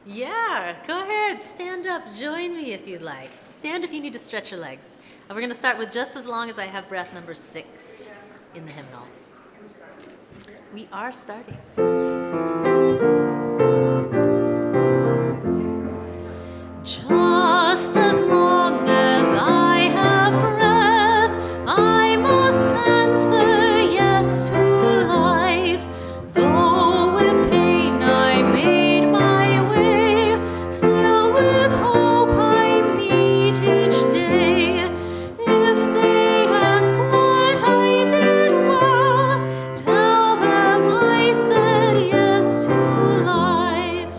Yeah, go ahead. Stand up. Join me if you'd like. Stand if you need to stretch your legs. And we're going to start with just as long as I have breath number 6 in the hymnal. We are starting. Just as long as I have breath, I must answer yes to life. Though with pain I made my way, still with hope I meet each day. If they ask what I did well, tell them I said yes to life.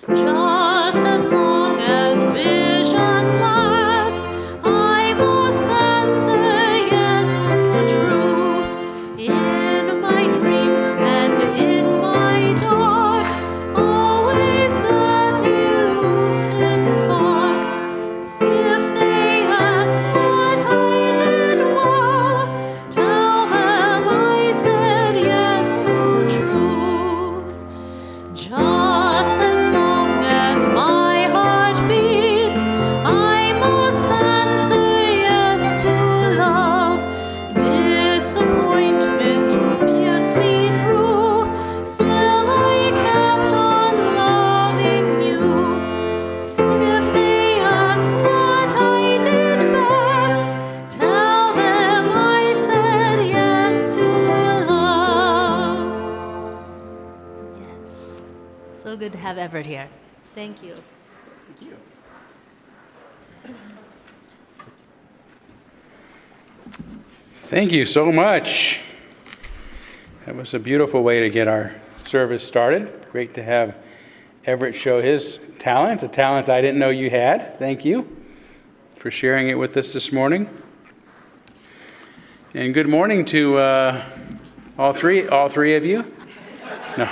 Just as long as vision lasts, I must answer yes to truth. In my dream and in my dark, always that elusive spark. If they ask what I did well, tell them I said yes to truth. Just as long as my heart beats, I must answer yes to love. Disappointment pierced me through, still I kept on loving you. If they ask what I did best, tell them I said yes to love. Yes. So good to have Everett here. Thank you. Thank you. Thank you so much. That was a beautiful way to get our service started. Great to have Everett show his talent, a talent I didn't know you had. Thank you for sharing it with us this morning. And good morning to all three of you. No.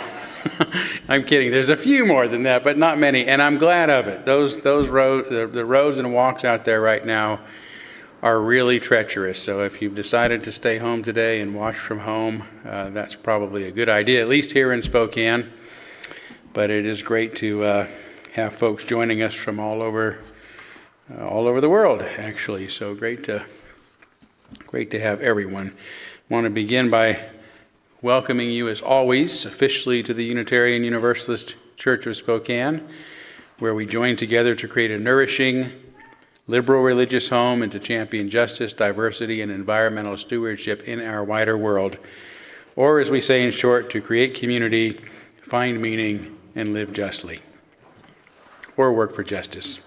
I'm kidding. There's a few more than that, but not many, and I'm glad of it. Those roads, the roads and walks out there right now are really treacherous. So if you've decided to stay home today and watch from home, that's probably a good idea, at least here in Spokane. But it is great to have folks joining us from all over the world, actually. So great to have everyone. I want to begin by welcoming you, as always, officially to the Unitarian Universalist Church of Spokane, where we join together to create a nourishing, liberal religious home and to champion justice, diversity, and environmental stewardship in our wider world. Or, as we say in short, to create community, find meaning, and live justly. Or work for justice.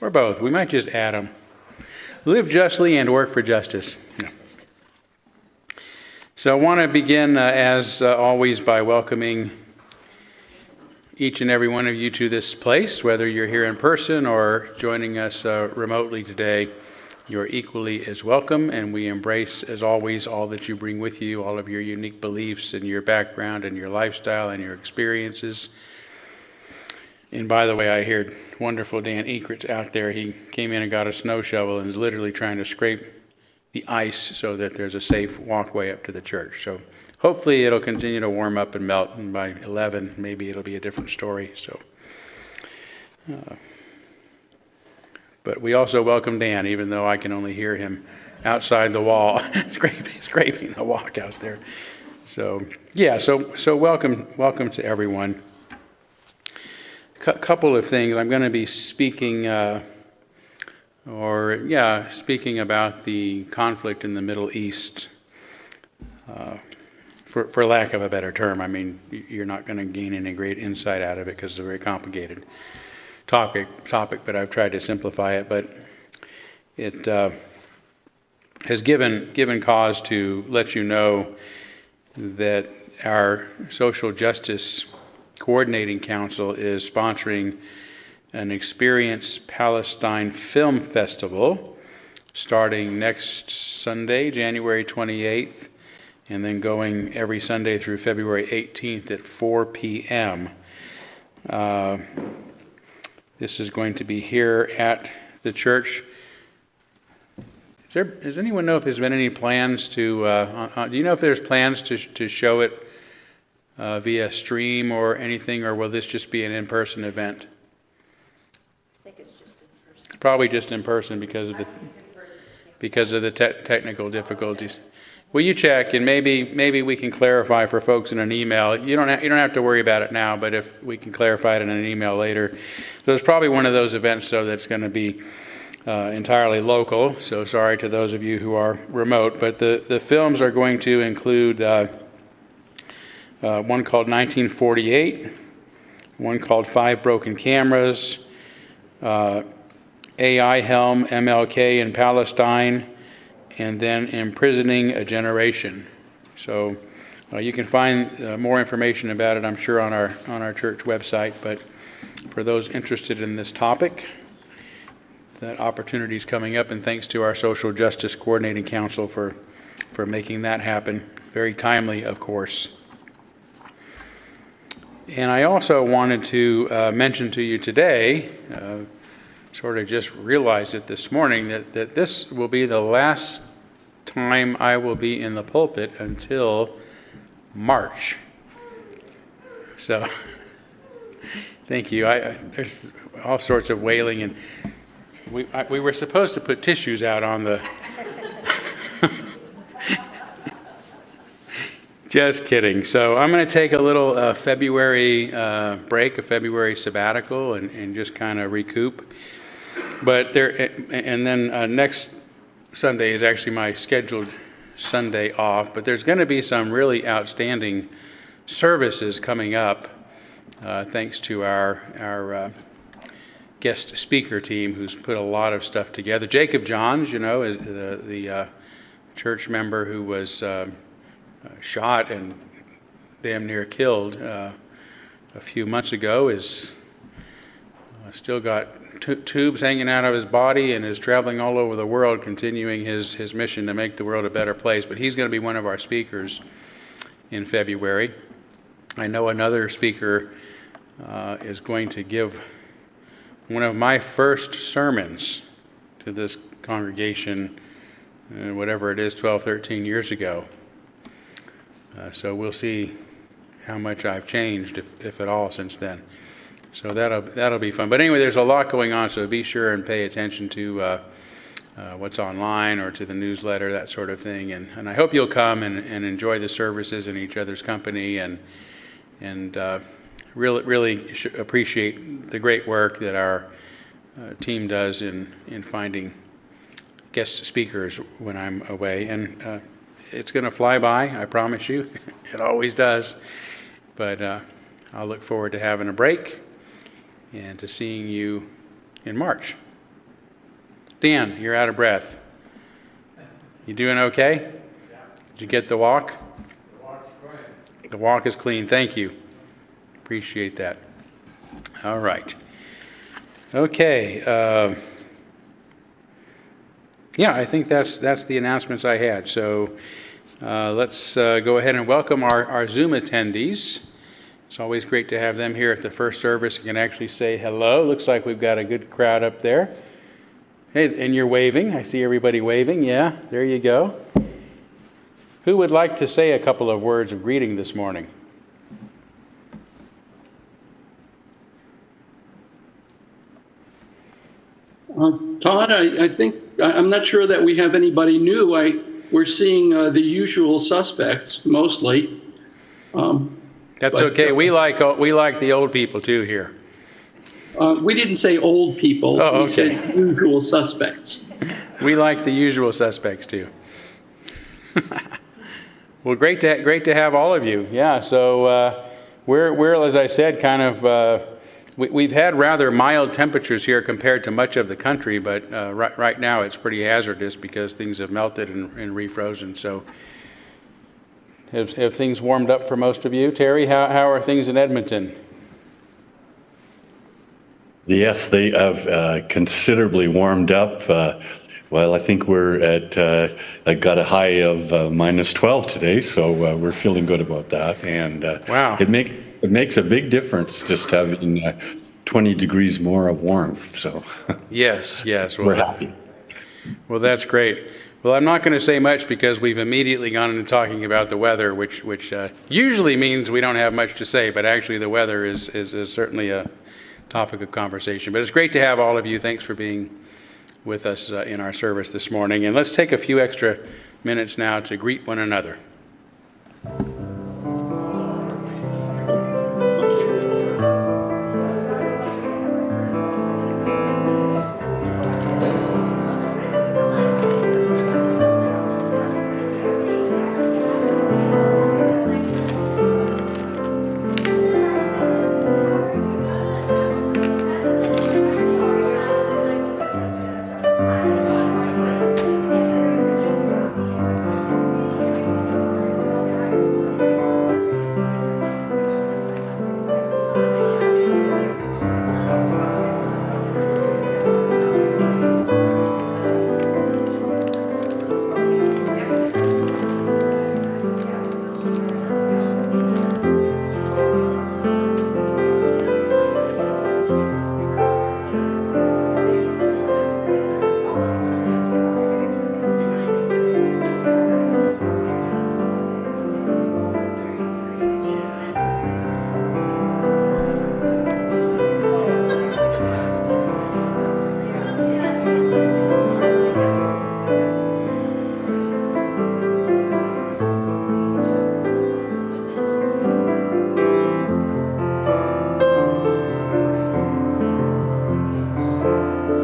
Or both. We might just add them. Live justly and work for justice. Yeah. So I want to begin, as always, by welcoming each and every one of you to this place, whether you're here in person or joining us remotely today. You're equally as welcome, and we embrace, as always, all that you bring with you, all of your unique beliefs and your background and your lifestyle and your experiences. And by the way, I heard wonderful Dan Ekritz out there. He came in and got a snow shovel and is literally trying to scrape the ice so that there's a safe walkway up to the church. So hopefully it'll continue to warm up and melt, and by 11 maybe it'll be a different story. So, but we also welcome Dan, even though I can only hear him outside the wall scraping the walk out there. So yeah, so welcome to everyone. Couple of things. I'm going to be speaking speaking about the conflict in the Middle East, for lack of a better term. I mean, you're not going to gain any great insight out of it because it's a very complicated topic, but I've tried to simplify it. But it has given cause to let you know that our Social Justice Coordinating Council is sponsoring an Experience Palestine Film Festival starting next Sunday, January 28th, and then going every Sunday through February 18th at 4 p.m. This is going to be here at the church. Does anyone know if there's been any plans to, do you know if there's plans to show it via stream or anything, or will this just be an in-person event? I think it's just in person. Probably just in person because of the technical difficulties. Will you check, and maybe we can clarify for folks in an email. You don't have to worry about it now, but if we can clarify it in an email later. So it's probably one of those events, though, that's going to be entirely local. So sorry to those of you who are remote, but the films are going to include one called 1948, one called Five Broken Cameras, AI Helm, MLK in Palestine, and then Imprisoning a Generation. So you can find more information about it, I'm sure, on our church website. But for those interested in this topic, that opportunity is coming up, and thanks to our Social Justice Coordinating Council for making that happen. Very timely, of course. And I also wanted to mention to you today, sort of just realized it this morning, that this will be the last time I will be in the pulpit until March. So, thank you. There's all sorts of wailing, and we were supposed to put tissues out on the... Just kidding. So I'm going to take a little February break, a February sabbatical, and just kind of recoup. But and then next Sunday is actually my scheduled Sunday off. But there's going to be some really outstanding services coming up, thanks to our guest speaker team, who's put a lot of stuff together. Jacob Johns, is the church member who was shot and damn near killed a few months ago, is still got tubes hanging out of his body and is traveling all over the world, continuing his mission to make the world a better place. But he's going to be one of our speakers in February. I know another speaker is going to give one of my first sermons to this congregation, whatever it is, 12, 13 years ago. So we'll see how much I've changed, if at all, since then. So that'll be fun. But anyway, there's a lot going on, so be sure and pay attention to what's online or to the newsletter, that sort of thing. And I hope you'll come and enjoy the services and each other's company, and really appreciate the great work that our team does in finding guest speakers when I'm away. And it's going to fly by, I promise you. It always does. But I'll look forward to having a break and to seeing you in March. Dan, you're out of breath. You doing okay? Did you get the walk? The walk's clean. The walk is clean. Thank you. Appreciate that. All right. Okay. Yeah, I think that's the announcements I had. So let's go ahead and welcome our Zoom attendees. It's always great to have them here at the first service. You can actually say hello. Looks like we've got a good crowd up there. Hey, and you're waving. I see everybody waving. Yeah, there you go. Who would like to say a couple of words of greeting this morning? Todd, I think, I'm not sure that we have anybody new. We're seeing the usual suspects mostly. That's okay. We like the old people too here. We didn't say old people. Oh, okay. We said usual suspects. We like the usual suspects too. Well, great to have all of you. Yeah. So we're as I said, kind of. We've had rather mild temperatures here compared to much of the country, but right now it's pretty hazardous because things have melted and refrozen. So have things warmed up for most of you? Terry, how are things in Edmonton? Yes, they have considerably warmed up. Well, I think we're at got a high of minus 12 today, so we're feeling good about that. And wow. It makes a big difference just having 20 degrees more of warmth. So yes. Well, we're happy. Well, that's great. Well, I'm not going to say much because we've immediately gone into talking about the weather, which usually means we don't have much to say, but actually the weather is certainly a topic of conversation. But it's great to have all of you. Thanks for being with us in our service this morning. And let's take a few extra minutes now to greet one another.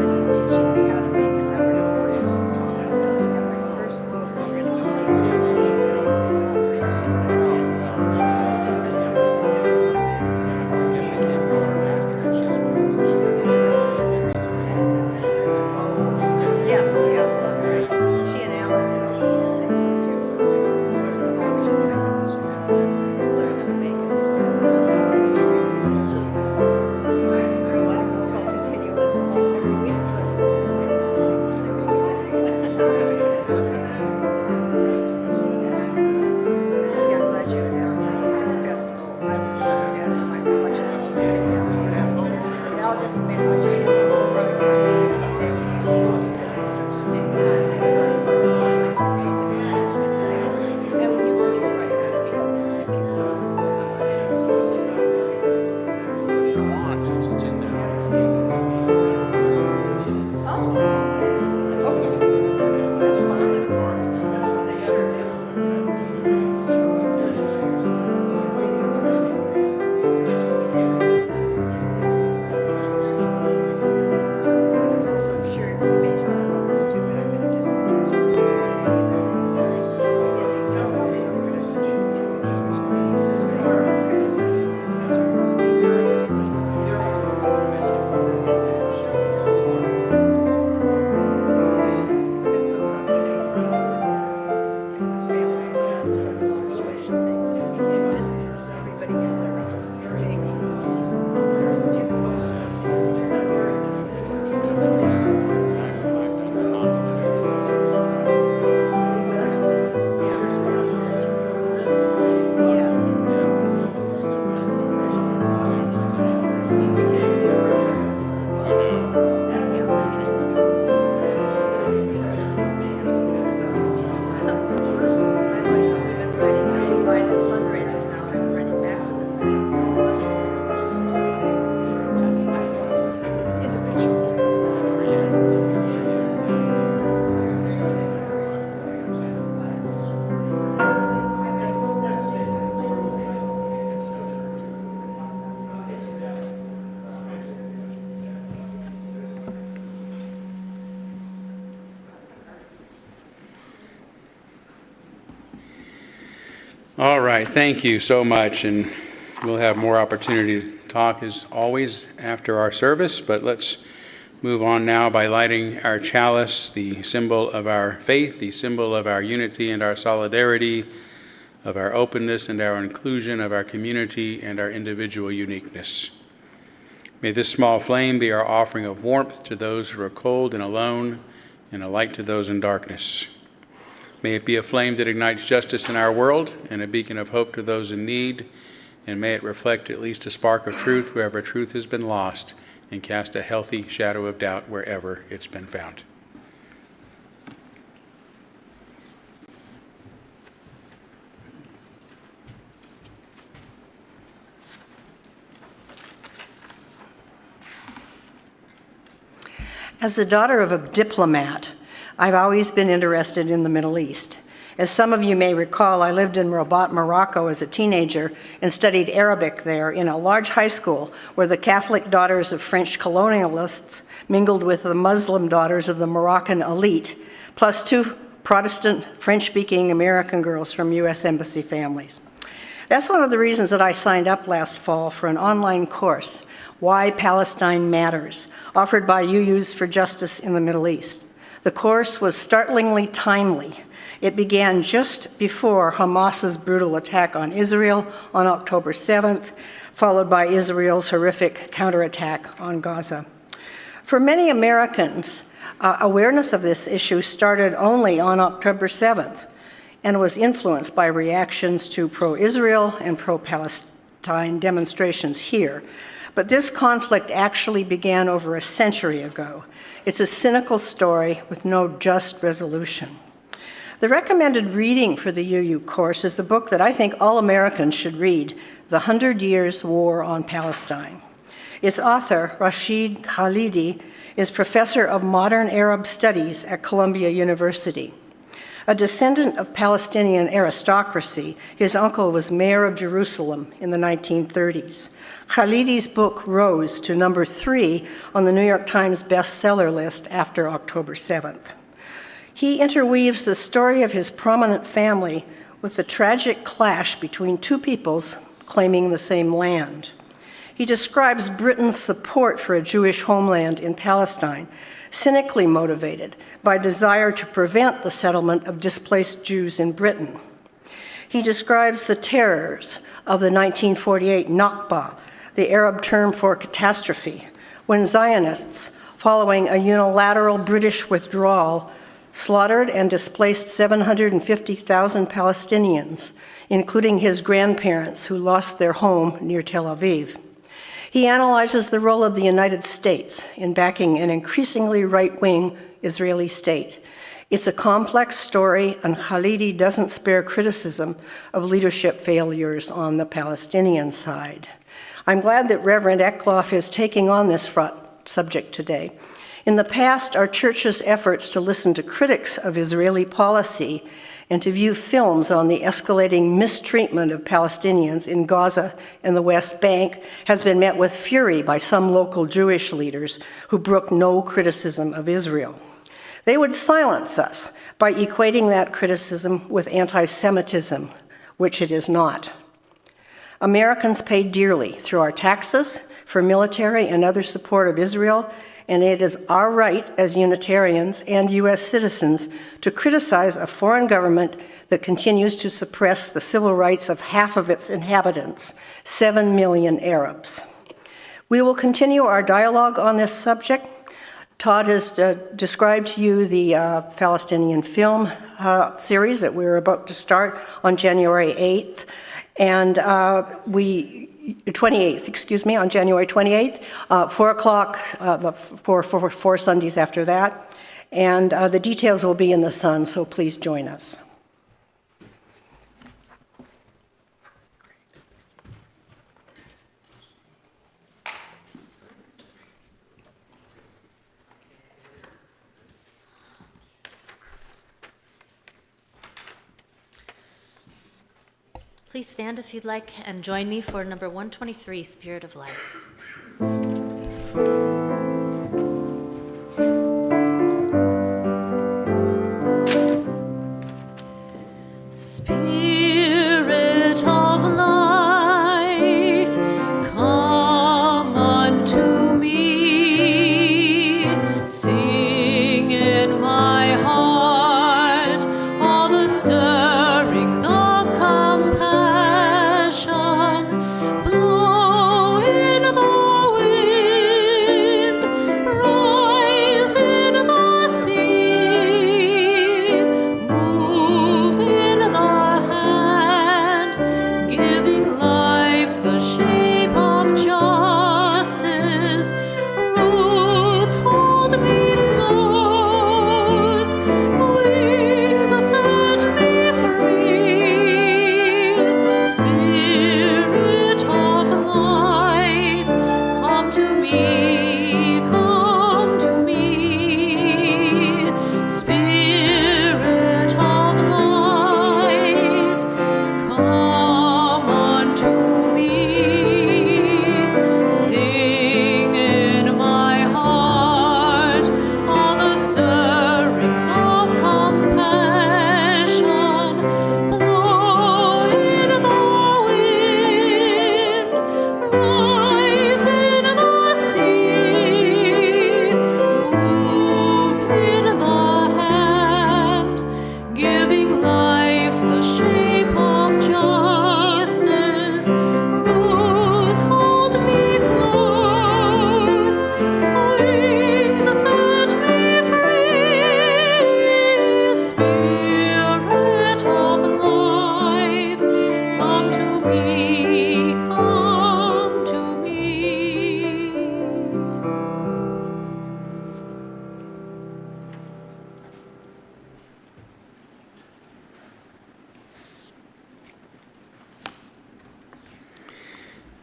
He's teaching me how to make sourdough bread. So I have my first loaf. We're going to make this. Yes, yes. She and Alan did a whole thing for a few of us. One of the auction items. They're going to make it. So that was a few weeks ago. So I don't know if I'll continue it every week, yeah, I'm glad you announced the festival. I was going to do that in my reflection. I'll just take that one out. And I'll just admit, I just want to run around today to see what it says it starts today. It says it starts next week. And you were right. I mean, it says it starts today. If you want, it's in there. Oh, okay. That's fine. Sure. So I'm sure we may talk about this too, but I'm going to just transfer it over to you then. We get these from the criticism. Say criticism. That's what we're It's been so complicated with my family, some of the situation things. Just everybody has their own take on this. It's so All right, thank you so much, and we'll have more opportunity to talk as always after our service, but let's move on now by lighting our chalice, the symbol of our faith, the symbol of our unity and our solidarity, of our openness and our inclusion, of our community and our individual uniqueness. May this small flame be our offering of warmth to those who are cold and alone, and a light to those in darkness. May it be a flame that ignites justice in our world and a beacon of hope to those in need, and may it reflect at least a spark of truth wherever truth has been lost and cast a healthy shadow of doubt wherever it's been found. As the daughter of a diplomat, I've always been interested in the Middle East. As some of you may recall, I lived in Rabat, Morocco as a teenager and studied Arabic there in a large high school where the Catholic daughters of French colonialists mingled with the Muslim daughters of the Moroccan elite, plus 2 Protestant French-speaking American girls from U.S. Embassy families. That's one of the reasons that I signed up last fall for an online course, Why Palestine Matters, offered by UUs for Justice in the Middle East. The course was startlingly timely. It began just before Hamas's brutal attack on Israel on October 7th, followed by Israel's horrific counterattack on Gaza. For many Americans, awareness of this issue started only on October 7th and was influenced by reactions to pro-Israel and pro-Palestine demonstrations here. But this conflict actually began over a century ago. It's a cynical story with no just resolution. The recommended reading for the UU course is the book that I think all Americans should read, The 100 Years' War on Palestine. Its author, Rashid Khalidi, is professor of modern Arab studies at Columbia University. A descendant of Palestinian aristocracy, his uncle was mayor of Jerusalem in the 1930s. Khalidi's book rose to number 3 on the New York Times bestseller list after October 7th. He interweaves the story of his prominent family with the tragic clash between 2 peoples claiming the same land. He describes Britain's support for a Jewish homeland in Palestine, cynically motivated by desire to prevent the settlement of displaced Jews in Britain. He describes the terrors of the 1948 Nakba, the Arab term for catastrophe, when Zionists, following a unilateral British withdrawal, slaughtered and displaced 750,000 Palestinians, including his grandparents who lost their home near Tel Aviv. He analyzes the role of the United States in backing an increasingly right-wing Israeli state. It's a complex story, and Khalidi doesn't spare criticism of leadership failures on the Palestinian side. I'm glad that Reverend Eckloff is taking on this fraught subject today. In the past, our church's efforts to listen to critics of Israeli policy and to view films on the escalating mistreatment of Palestinians in Gaza and the West Bank has been met with fury by some local Jewish leaders who brook no criticism of Israel. They would silence us by equating that criticism with anti-Semitism, which it is not. Americans pay dearly through our taxes for military and other support of Israel, and it is our right as Unitarians and U.S. citizens to criticize a foreign government that continues to suppress the civil rights of half of its inhabitants, 7 million Arabs. We will continue our dialogue on this subject. Todd has described to you the Palestinian film series that we're about to start on January 8th, and on January 28th, 4 o'clock for 4 Sundays after that. And the details will be in the Sun, so please join us. Please stand if you'd like and join me for number 123, Spirit of Life. Spirit of life, come unto me, sing in my heart all the stirrings of compassion, blow in the wind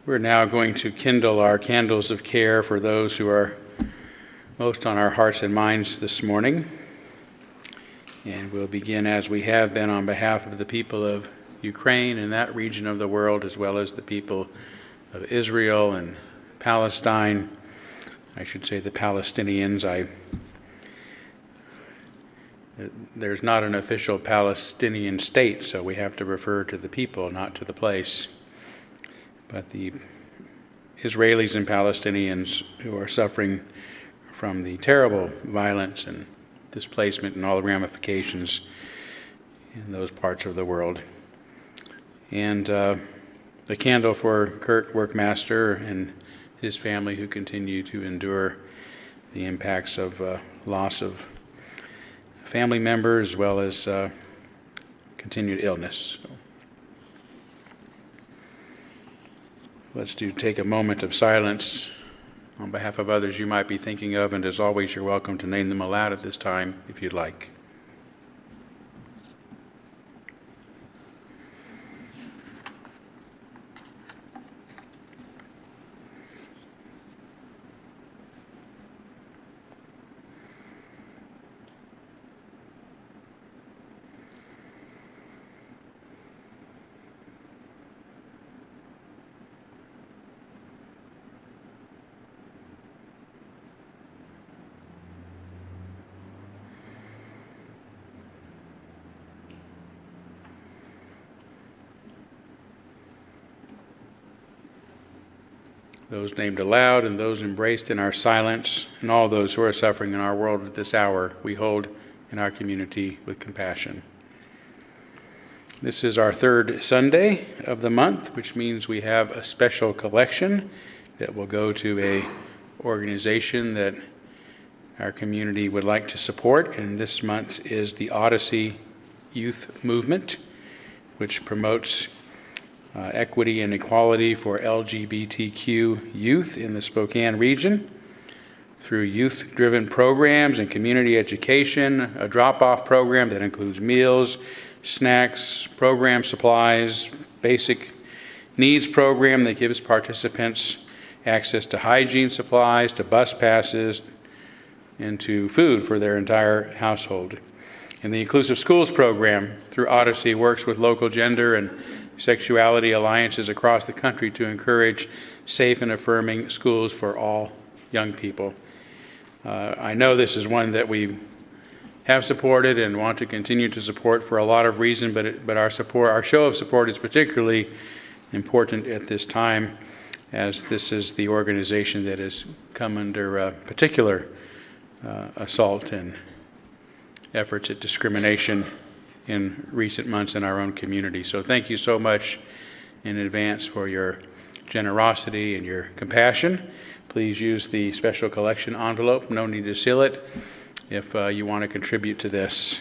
We're now going to kindle our candles of care for those who are most on our hearts and minds this morning. And we'll begin, as we have been, on behalf of the people of Ukraine and that region of the world, as well as the people of Israel and Palestine. I should say the Palestinians. There's not an official Palestinian state, so we have to refer to the people, not to the place. But the Israelis and Palestinians who are suffering from the terrible violence and displacement and all the ramifications in those parts of the world. And the candle for Kurt Workmaster and his family who continue to endure the impacts of loss of family members as well as continued illness. So let's take a moment of silence on behalf of others you might be thinking of, and as always, you're welcome to name them aloud at this time if you'd like. Those named aloud and those embraced in our silence, and all those who are suffering in our world at this hour, we hold in our community with compassion. This is our third Sunday of the month, which means we have a special collection that will go to an organization that our community would like to support, and this month is the Odyssey Youth Movement, which promotes equity and equality for LGBTQ youth in the Spokane region through youth-driven programs and community education, a drop-off program that includes meals, snacks, program supplies, basic needs program that gives participants access to hygiene supplies, to bus passes, and to food for their entire household. And the Inclusive Schools program through Odyssey works with local gender and sexuality alliances across the country to encourage safe and affirming schools for all young people. I know this is one that we have supported and want to continue to support for a lot of reasons, but our show of support is particularly important at this time, as this is the organization that has come under particular assault and efforts at discrimination in recent months in our own community. So thank you so much in advance for your generosity and your compassion. Please use the special collection envelope. No need to seal it if you want to contribute to this.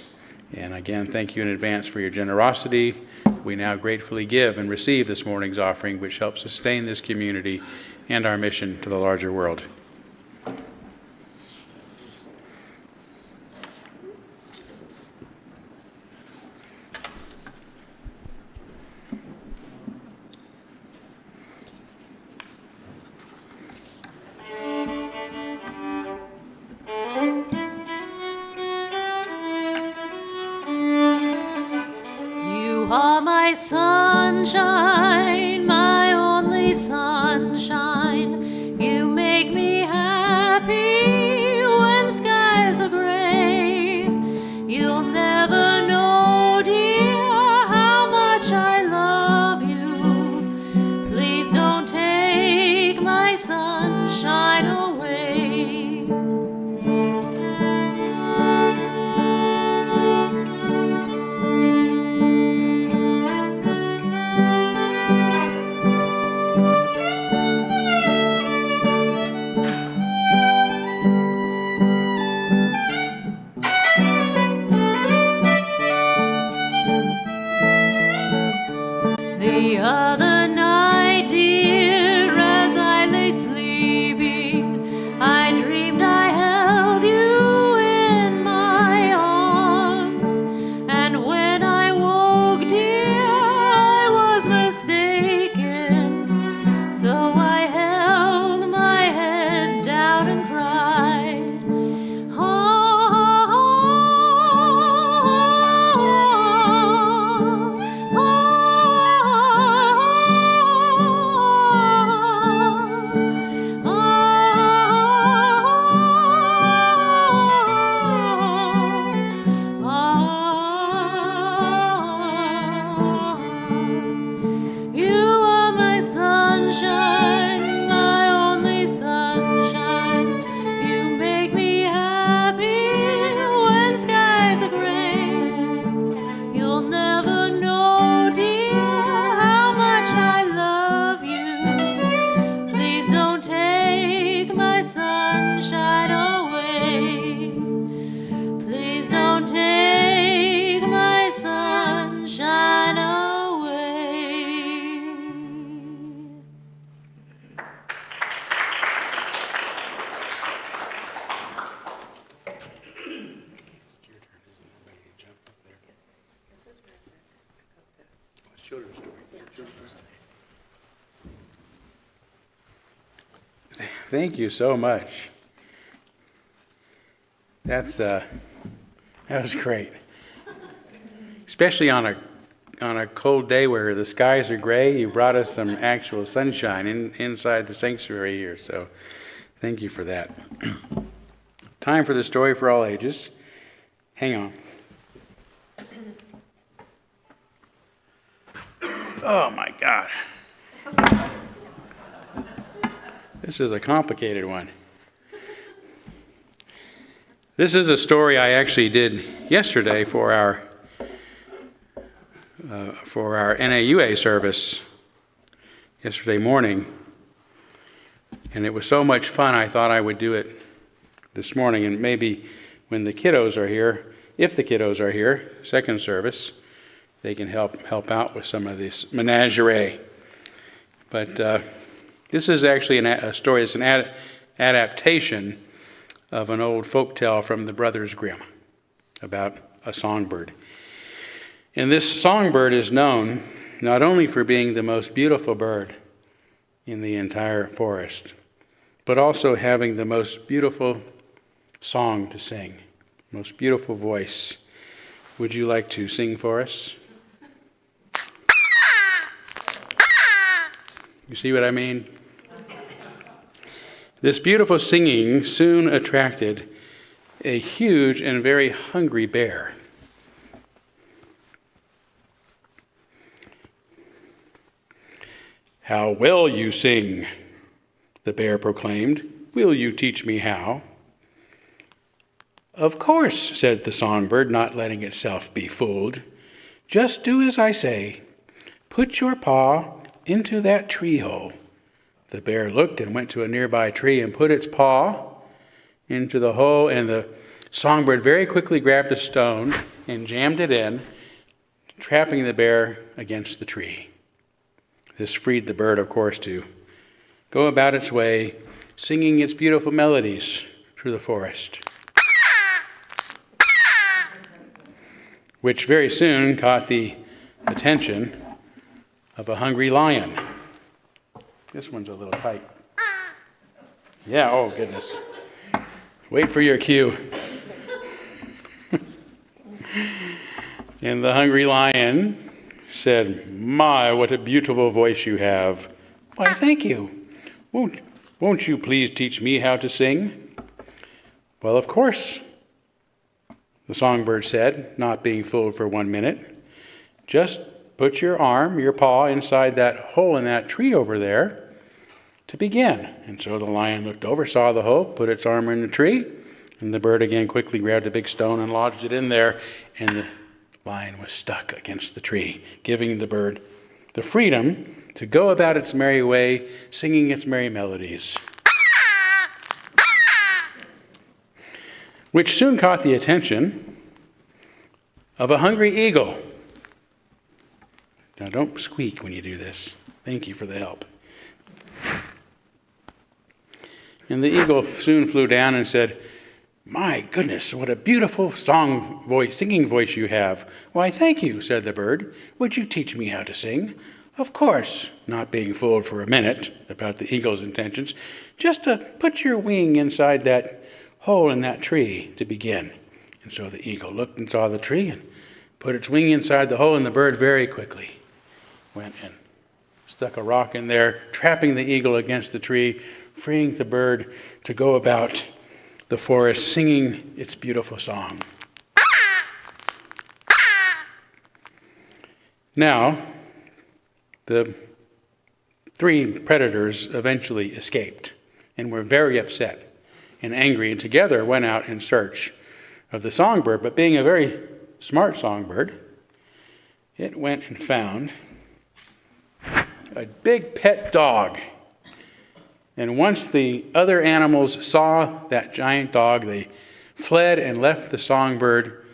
And again, thank you in advance for your generosity. We now gratefully give and receive this morning's offering, which helps sustain this community and our mission to the larger world. My sunshine, my only sunshine, you make me happy when skies are gray. You'll never know, dear, how much I love you. Please don't take my sunshine away. The other night, dear, as I lay sleeping, Thank you so much. That was great. Especially on a cold day where the skies are gray, you brought us some actual sunshine inside the sanctuary here. So thank you for that. Time for the story for all ages. Hang on. Oh my God. This is a complicated one. This is a story I actually did yesterday for our NAUA service yesterday morning. And it was so much fun, I thought I would do it this morning. And maybe when the kiddos are here, if the kiddos are here, second service, they can help out with some of this menagerie. But this is actually a story. It's an adaptation of an old folk tale from the Brothers Grimm about a songbird. And this songbird is known not only for being the most beautiful bird in the entire forest, but also having the most beautiful song to sing, most beautiful voice. Would you like to sing for us? You see what I mean? This beautiful singing soon attracted a huge and very hungry bear. "How well you sing," the bear proclaimed. "Will you teach me how?" "Of course," said the songbird, not letting itself be fooled. "Just do as I say. Put your paw into that tree hole." The bear looked and went to a nearby tree and put its paw into the hole, and the songbird very quickly grabbed a stone and jammed it in, trapping the bear against the tree. This freed the bird, of course, to go about its way, singing its beautiful melodies through the forest, which very soon caught the attention of a hungry lion. This one's a little tight. Yeah, oh goodness. Wait for your cue. And the hungry lion said, "My, what a beautiful voice you have." "Why, thank you. Won't you please teach me how to sing?" "Well, of course," the songbird said, not being fooled for 1 minute. "Just put your paw inside that hole in that tree over there to begin." And so the lion looked over, saw the hole, put its arm in the tree, and the bird again quickly grabbed a big stone and lodged it in there, and the lion was stuck against the tree, giving the bird the freedom to go about its merry way, singing its merry melodies, which soon caught the attention of a hungry eagle. Now, don't squeak when you do this. Thank you for the help. And the eagle soon flew down and said, "My goodness, what a beautiful singing voice you have." "Why, thank you," said the bird. "Would you teach me how to sing?" "Of course," not being fooled for a minute about the eagle's intentions. "Just to put your wing inside that hole in that tree to begin." And so the eagle looked and saw the tree and put its wing inside the hole, and the bird very quickly went and stuck a rock in there, trapping the eagle against the tree, freeing the bird to go about the forest singing its beautiful song. Now, the 3 predators eventually escaped and were very upset and angry, and together went out in search of the songbird. But being a very smart songbird, it went and found a big pet dog. And once the other animals saw that giant dog, they fled and left the songbird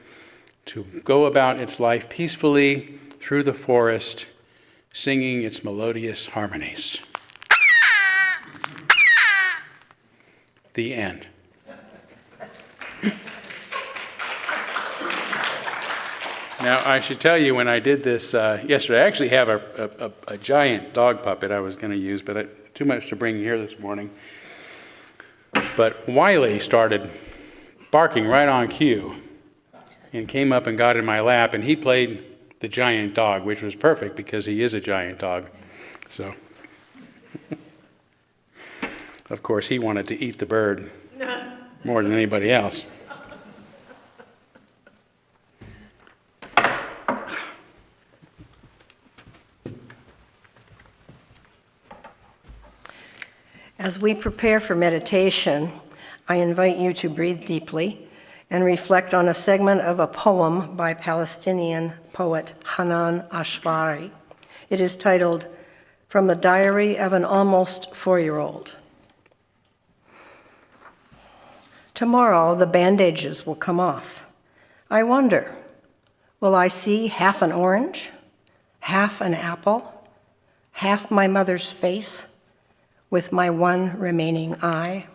to go about its life peacefully through the forest, singing its melodious harmonies. The end. Now, I should tell you, when I did this yesterday, I actually have a giant dog puppet I was going to use, but too much to bring here this morning. But Wiley started barking right on cue and came up and got in my lap, and he played the giant dog, which was perfect because he is a giant dog. So, of course, he wanted to eat the bird more than anybody else. As we prepare for meditation, I invite you to breathe deeply and reflect on a segment of a poem by Palestinian poet Hanan Ashbari. It is titled, "From the Diary of an Almost 4-Year-Old." Tomorrow, the bandages will come off. I wonder, will I see half an orange, half an apple, half my mother's face, with my one remaining eye?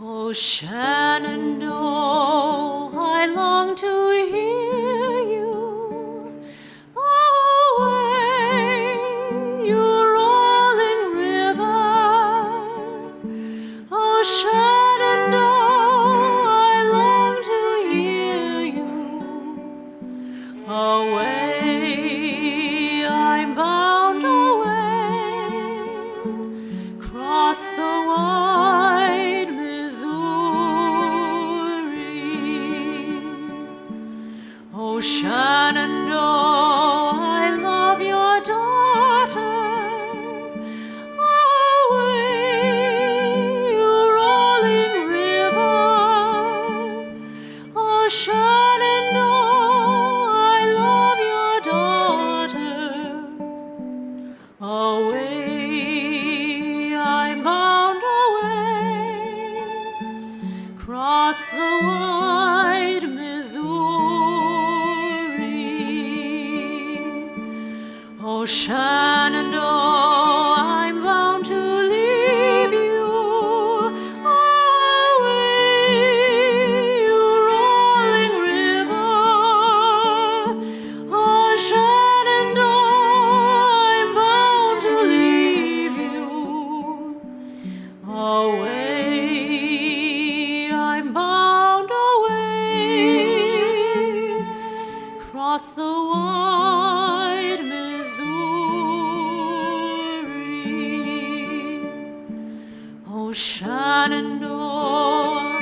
Oh, Shenandoah, I long to hear you. Away, you rolling river. Oh, Shenandoah, I long to hear you. Away, I'm bound away, cross the wide Oh, Shenandoah, I love your daughter. Away, you rolling river. Oh, Shenandoah, I love your daughter. Away, I'm bound away, cross the wide Oh, Shenandoah, I'm bound to leave you. Away, you rolling river. Oh, Shenandoah, I'm bound to leave you. Away, I'm bound away, cross the wide Oh, Shenandoah,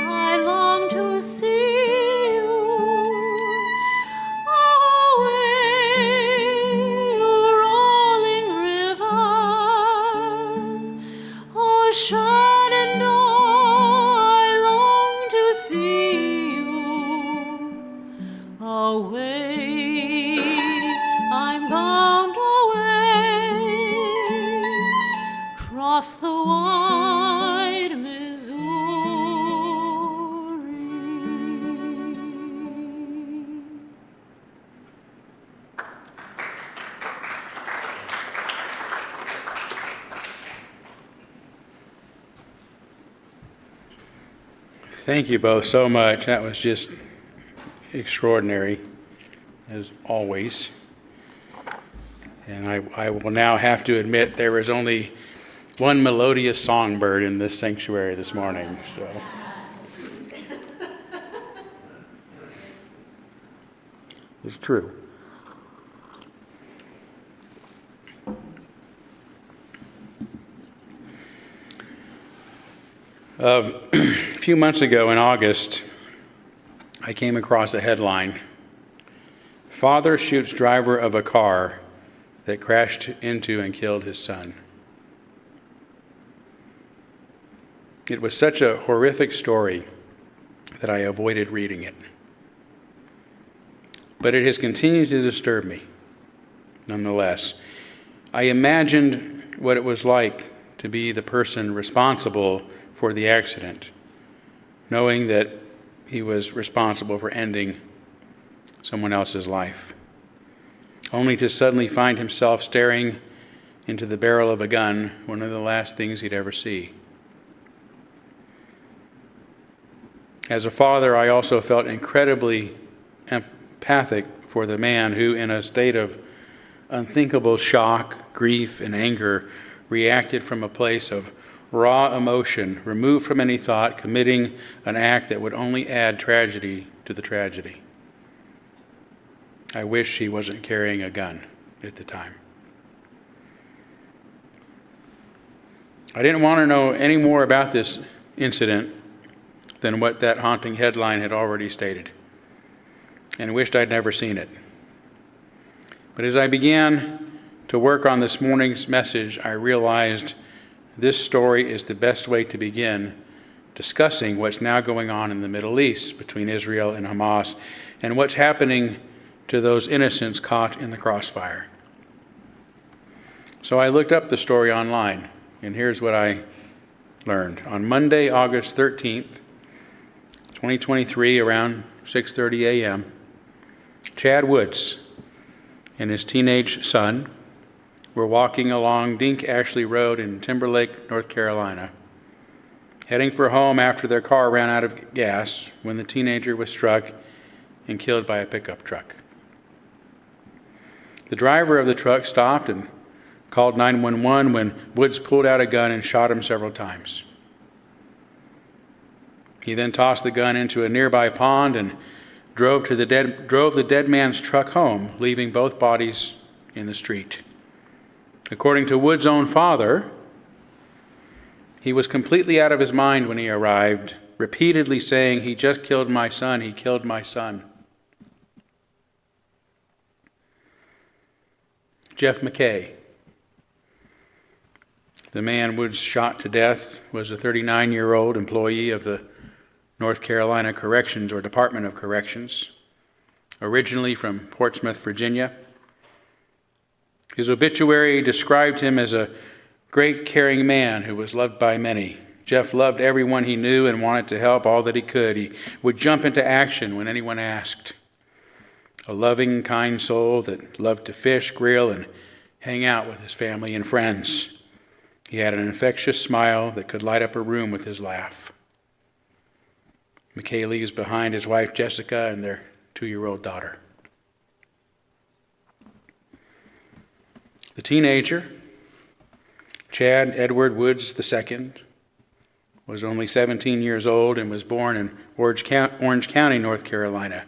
I long to see you. Away, you rolling river. Oh, Shenandoah, I long to see you. Away, I'm bound away, cross the wide Thank you both so much. That was just extraordinary, as always. And I will now have to admit there is only one melodious songbird in this sanctuary this morning. So. It's true. A few months ago in August, I came across a headline: "Father shoots driver of a car that crashed into and killed his son." It was such a horrific story that I avoided reading it. But it has continued to disturb me, nonetheless. I imagined what it was like to be the person responsible for the accident, knowing that he was responsible for ending someone else's life, only to suddenly find himself staring into the barrel of a gun, one of the last things he'd ever see. As a father, I also felt incredibly empathic for the man who, in a state of unthinkable shock, grief, and anger, reacted from a place of raw emotion, removed from any thought, committing an act that would only add tragedy to the tragedy. I wish he wasn't carrying a gun at the time. I didn't want to know any more about this incident than what that haunting headline had already stated, and wished I'd never seen it. But as I began to work on this morning's message, I realized this story is the best way to begin discussing what's now going on in the Middle East between Israel and Hamas, and what's happening to those innocents caught in the crossfire. So I looked up the story online, and here's what I learned. On Monday, August 13th, 2023, around 6:30 a.m., Chad Woods and his teenage son were walking along Dink Ashley Road in Timberlake, North Carolina, heading for home after their car ran out of gas when the teenager was struck and killed by a pickup truck. The driver of the truck stopped and called 911 when Woods pulled out a gun and shot him several times. He then tossed the gun into a nearby pond and drove the dead man's truck home, leaving both bodies in the street. According to Wood's own father, he was completely out of his mind when he arrived, repeatedly saying, "He just killed my son, he killed my son." Jeff McKay, the man Woods shot to death, was a 39-year-old employee of the North Carolina Corrections or Department of Corrections, originally from Portsmouth, Virginia. His obituary described him as a great caring man who was loved by many. Jeff loved everyone he knew and wanted to help all that he could. He would jump into action when anyone asked. A loving, kind soul that loved to fish, grill, and hang out with his family and friends. He had an infectious smile that could light up a room with his laugh. McKay leaves behind his wife Jessica and their 2-year-old daughter. The teenager, Chad Edward Woods II, was only 17 years old and was born in Orange County, North Carolina.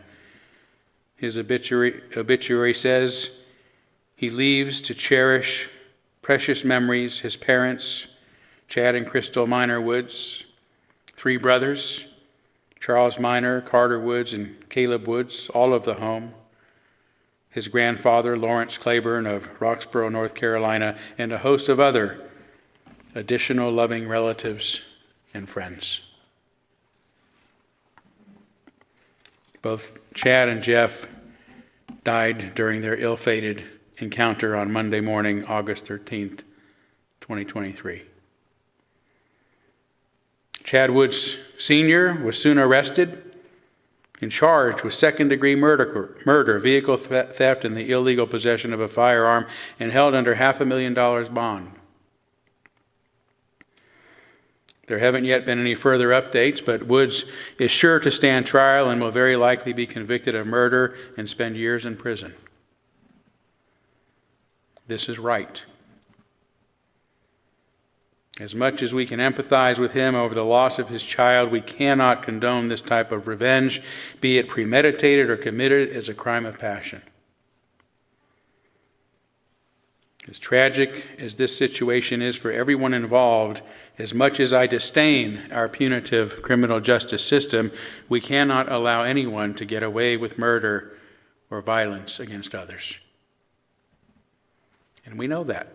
His obituary says he leaves to cherish precious memories, his parents, Chad and Crystal Minor Woods, 3 brothers, Charles Minor, Carter Woods, and Caleb Woods, all of the home, his grandfather, Lawrence Claiborne of Roxborough, North Carolina, and a host of other additional loving relatives and friends. Both Chad and Jeff died during their ill-fated encounter on Monday morning, August 13th, 2023. Chad Woods Sr. was soon arrested and charged with second-degree murder, vehicle theft, and the illegal possession of a firearm, and held under $500,000 bond. There haven't yet been any further updates, but Woods is sure to stand trial and will very likely be convicted of murder and spend years in prison. This is right. As much as we can empathize with him over the loss of his child, we cannot condone this type of revenge, be it premeditated or committed as a crime of passion. As tragic as this situation is for everyone involved, as much as I disdain our punitive criminal justice system, we cannot allow anyone to get away with murder or violence against others. And we know that.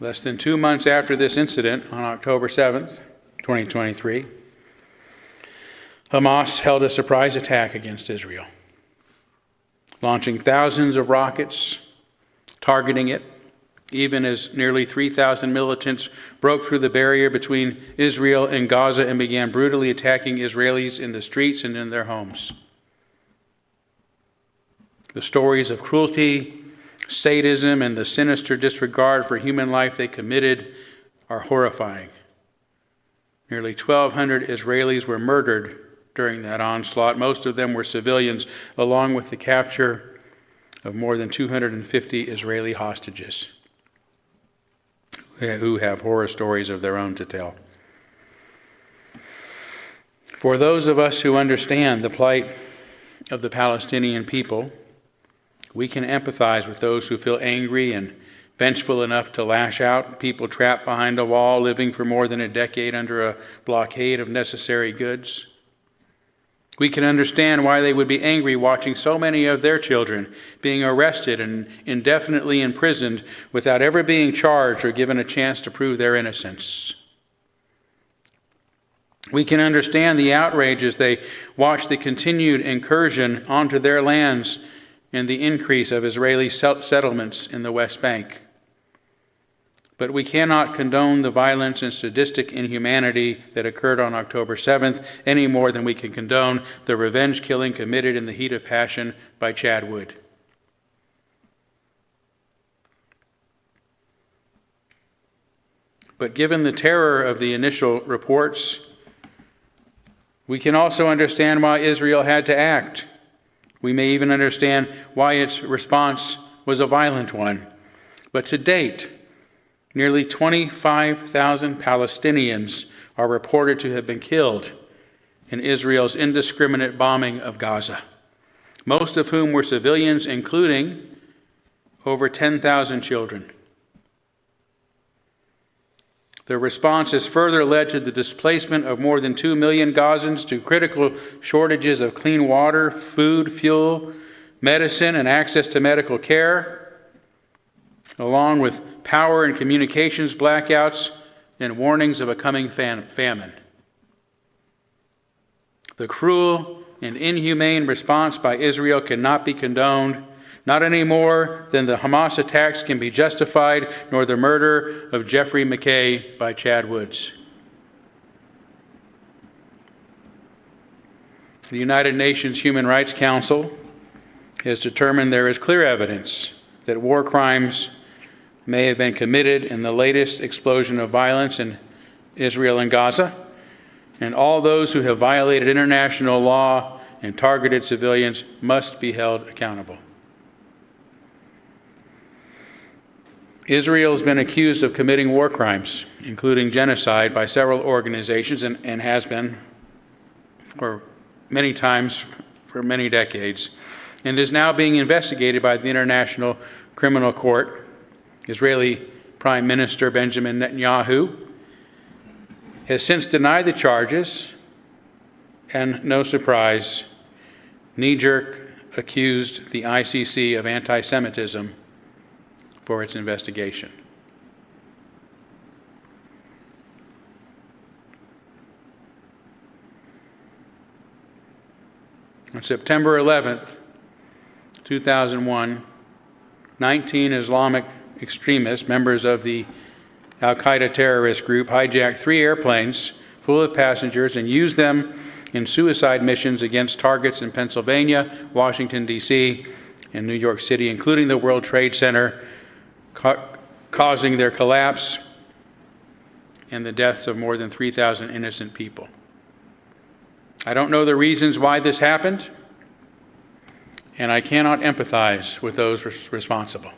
Less than 2 months after this incident, on October 7th, 2023, Hamas held a surprise attack against Israel, launching thousands of rockets, targeting it, even as nearly 3,000 militants broke through the barrier between Israel and Gaza and began brutally attacking Israelis in the streets and in their homes. The stories of cruelty, sadism, and the sinister disregard for human life they committed are horrifying. Nearly 1,200 Israelis were murdered during that onslaught. Most of them were civilians, along with the capture of more than 250 Israeli hostages who have horror stories of their own to tell. For those of us who understand the plight of the Palestinian people, we can empathize with those who feel angry and vengeful enough to lash out, people trapped behind a wall, living for more than a decade under a blockade of necessary goods. We can understand why they would be angry watching so many of their children being arrested and indefinitely imprisoned without ever being charged or given a chance to prove their innocence. We can understand the outrage as they watch the continued incursion onto their lands and the increase of Israeli settlements in the West Bank. But we cannot condone the violence and sadistic inhumanity that occurred on October 7th any more than we can condone the revenge killing committed in the heat of passion by Chad Wood. But given the terror of the initial reports, we can also understand why Israel had to act. We may even understand why its response was a violent one. But to date, nearly 25,000 Palestinians are reported to have been killed in Israel's indiscriminate bombing of Gaza, most of whom were civilians, including over 10,000 children. The response has further led to the displacement of more than 2 million Gazans, to critical shortages of clean water, food, fuel, medicine, and access to medical care, along with power and communications blackouts and warnings of a coming famine. The cruel and inhumane response by Israel cannot be condoned, not any more than the Hamas attacks can be justified, nor the murder of Jeffrey McKay by Chad Woods. The United Nations Human Rights Council has determined there is clear evidence that war crimes may have been committed in the latest explosion of violence in Israel and Gaza, and all those who have violated international law and targeted civilians must be held accountable. Israel has been accused of committing war crimes, including genocide, by several organizations, and has been for many times for many decades, and is now being investigated by the International Criminal Court. Israeli Prime Minister Benjamin Netanyahu has since denied the charges, and no surprise, knee-jerk accused the ICC of anti-Semitism for its investigation. On September 11th, 2001, 19 Islamic extremists, members of the Al-Qaeda terrorist group, hijacked 3 airplanes full of passengers and used them in suicide missions against targets in Pennsylvania, Washington, D.C., and New York City, including the World Trade Center, causing their collapse and the deaths of more than 3,000 innocent people. I don't know the reasons why this happened, and I cannot empathize with those responsible.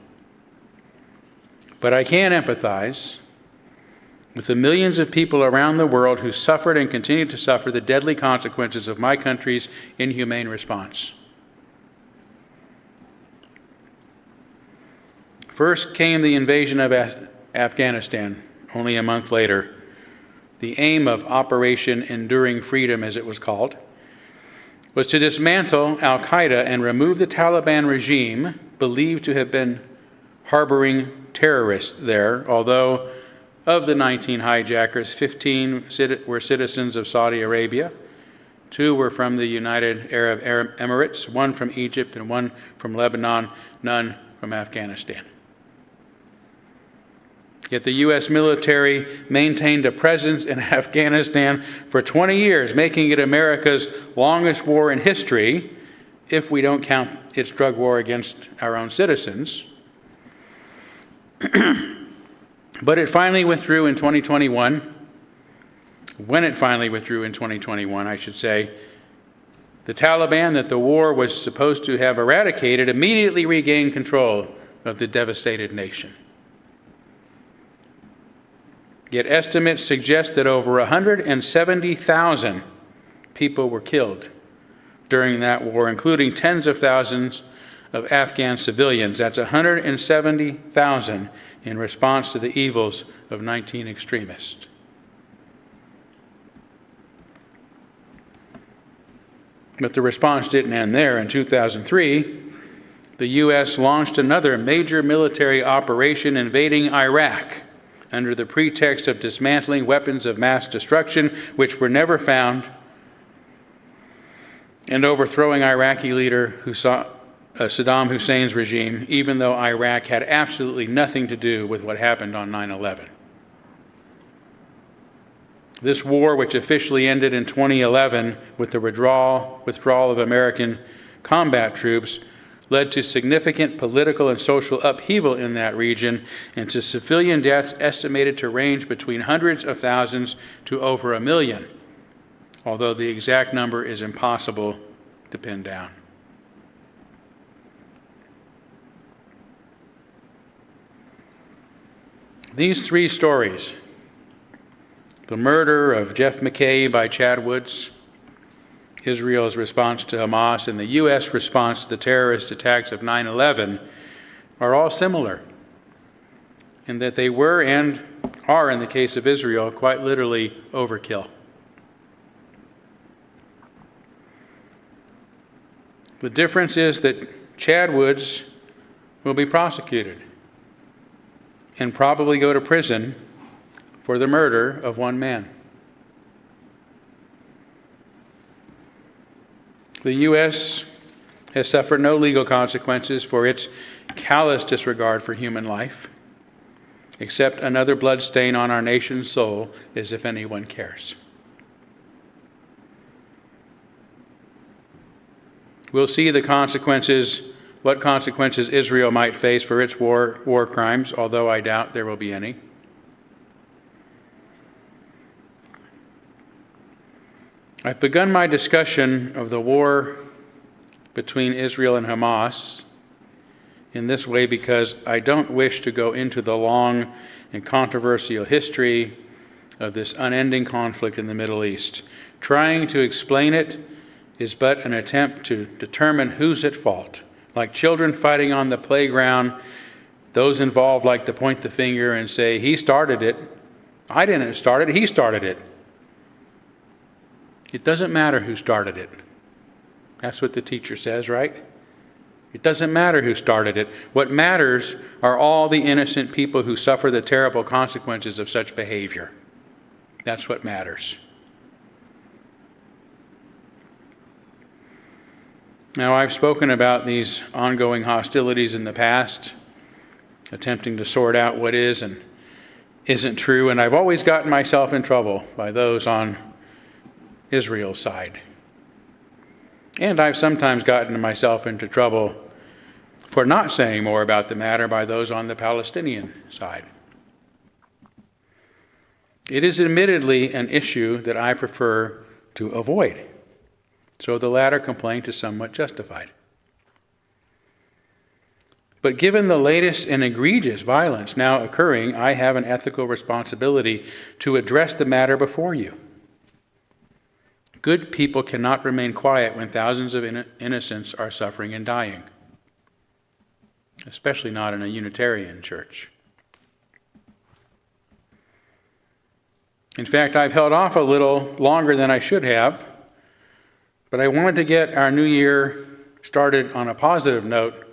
But I can empathize with the millions of people around the world who suffered and continue to suffer the deadly consequences of my country's inhumane response. First came the invasion of Afghanistan, only a month later. The aim of Operation Enduring Freedom, as it was called, was to dismantle al-Qaeda and remove the Taliban regime believed to have been harboring terrorists there, although of the 19 hijackers, 15 were citizens of Saudi Arabia, 2 were from the United Arab Emirates, 1 from Egypt and 1 from Lebanon, none from Afghanistan. Yet the U.S. military maintained a presence in Afghanistan for 20 years, making it America's longest war in history, if we don't count its drug war against our own citizens. But it finally withdrew in 2021. When it finally withdrew in 2021, I should say, the Taliban that the war was supposed to have eradicated immediately regained control of the devastated nation. Yet estimates suggest that over 170,000 people were killed during that war, including tens of thousands of Afghan civilians. That's 170,000 in response to the evils of 19 extremists. But the response didn't end there. In 2003, the U.S. launched another major military operation invading Iraq under the pretext of dismantling weapons of mass destruction, which were never found, and overthrowing Iraqi leader Saddam Hussein's regime, even though Iraq had absolutely nothing to do with what happened on 9/11. This war, which officially ended in 2011 with the withdrawal of American combat troops, led to significant political and social upheaval in that region and to civilian deaths estimated to range between hundreds of thousands to over 1 million, although the exact number is impossible to pin down. These 3 stories, the murder of Jeff McKay by Chad Woods, Israel's response to Hamas, and the U.S. response to the terrorist attacks of 9/11 are all similar in that they were and are, in the case of Israel, quite literally overkill. The difference is that Chad Woods will be prosecuted and probably go to prison for the murder of 1 man. The U.S. has suffered no legal consequences for its callous disregard for human life, except another bloodstain on our nation's soul, as if anyone cares. We'll see the consequences, what consequences Israel might face for its war crimes, although I doubt there will be any. I've begun my discussion of the war between Israel and Hamas in this way because I don't wish to go into the long and controversial history of this unending conflict in the Middle East. Trying to explain it is but an attempt to determine who's at fault. Like children fighting on the playground, those involved like to point the finger and say, he started it. I didn't start it, he started it. It doesn't matter who started it. That's what the teacher says, right? It doesn't matter who started it. What matters are all the innocent people who suffer the terrible consequences of such behavior. That's what matters. Now, I've spoken about these ongoing hostilities in the past, attempting to sort out what is and isn't true, and I've always gotten myself in trouble by those on Israel's side. And I've sometimes gotten myself into trouble for not saying more about the matter by those on the Palestinian side. It is admittedly an issue that I prefer to avoid, so the latter complaint is somewhat justified. But given the latest and egregious violence now occurring, I have an ethical responsibility to address the matter before you. Good people cannot remain quiet when thousands of innocents are suffering and dying, especially not in a Unitarian church. In fact, I've held off a little longer than I should have, but I wanted to get our new year started on a positive note